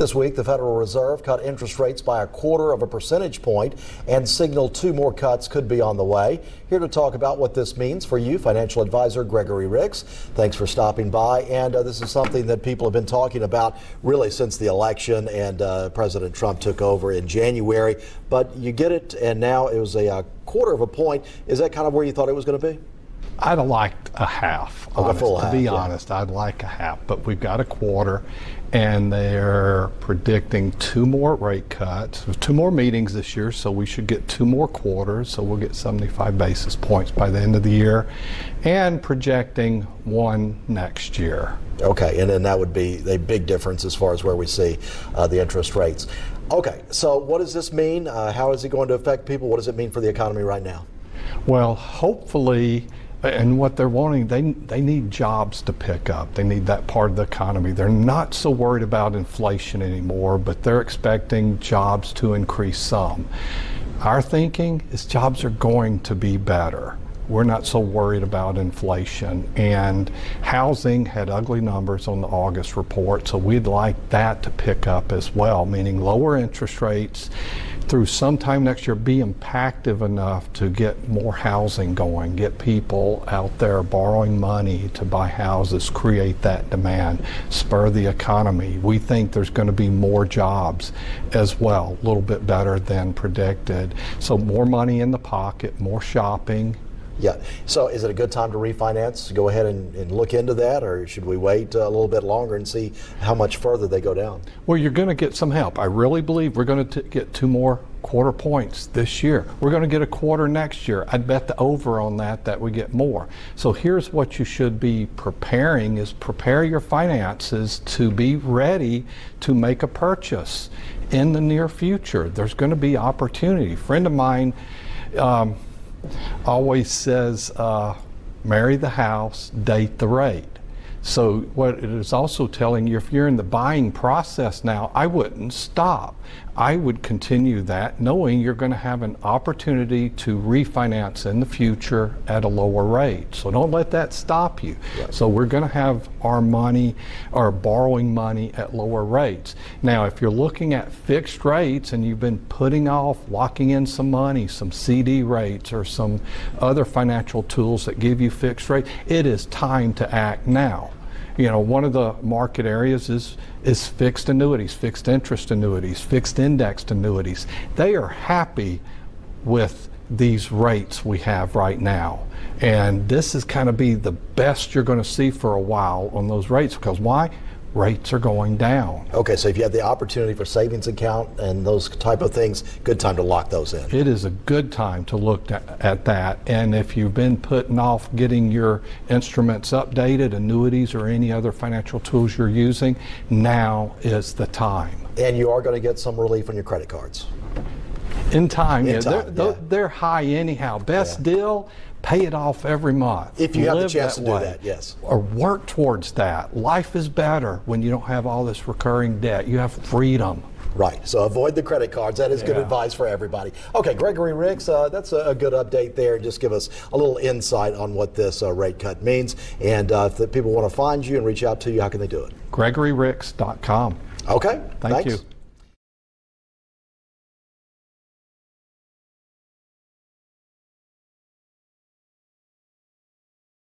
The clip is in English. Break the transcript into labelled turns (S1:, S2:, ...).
S1: This week, the Federal Reserve cut interest rates by 1/4 percentage point and signaled 2 more cuts could be on the way. Here to talk about what this means for you, financial advisor Gregory Ricks. Thanks for stopping by. And this is something that people have been talking about really since the election and President Trump took over in January. But you get it, and now it was a 1/4 point. Is that kind of where you thought it was going to be?
S2: I'd have liked a half. To be honest, I'd like a half, but we've got 1/4, and they're predicting 2 more rate cuts, 2 more meetings this year, so we should get 2 more quarters, so we'll get 75 basis points by the end of the year, and projecting 1 next year.
S1: Okay, and then that would be a big difference as far as where we see the interest rates. Okay, so what does this mean? How is it going to affect people? What does it mean for the economy right now?
S2: Well, hopefully, and what they're wanting, they need jobs to pick up. They need that part of the economy. They're not so worried about inflation anymore, but they're expecting jobs to increase some. Our thinking is jobs are going to be better. We're not so worried about inflation, and housing had ugly numbers on the August report, so we'd like that to pick up as well, meaning lower interest rates through sometime next year, be impactful enough to get more housing going, get people out there borrowing money to buy houses, create that demand, spur the economy. We think there's going to be more jobs as well, a little bit better than predicted. So more money in the pocket, more shopping.
S1: Yeah. So is it a good time to refinance? Go ahead and look into that, or should we wait a little bit longer and see how much further they go down?
S2: Well, you're going to get some help. I really believe we're going to get 2 more 1/4 points this year. We're going to get 1/4 next year. I'd bet the over on that we get more. So here's what you should be preparing is prepare your finances to be ready to make a purchase in the near future. There's going to be opportunity. A friend of mine always says, marry the house, date the rate. So what it is also telling you, if you're in the buying process now, I wouldn't stop. I would continue that, knowing you're going to have an opportunity to refinance in the future at a lower rate. So don't let that stop you. Right. So we're going to have our money, our borrowing money at lower rates. Now, if you're looking at fixed rates and you've been putting off locking in some money, some CD rates or some other financial tools that give you fixed rate, it is time to act now. You know, one of the market areas is fixed annuities, fixed interest annuities, fixed indexed annuities. They are happy with these rates we have right now. And this is kind of be the best you're going to see for a while on those rates, because why? Rates are going down.
S1: Okay, so if you have the opportunity for savings account and those type of things, good time to lock those in.
S2: It is a good time to look at that. And if you've been putting off getting your instruments updated, annuities or any other financial tools you're using, now is the time.
S1: And you are going to get some relief on your credit cards.
S2: In time, they're high anyhow. Best deal, pay it off every month.
S1: If you have the chance to do that, yes.
S2: Or work towards that. Life is better when you don't have all this recurring debt. You have freedom.
S1: Right, so avoid the credit cards. That is good advice for everybody. Okay, Gregory Ricks, that's a good update there. Just give us a little insight on what this rate cut means. And if the people want to find you and reach out to you, how can they do it?
S2: GregoryRicks.com.
S1: Okay,
S2: Thank you.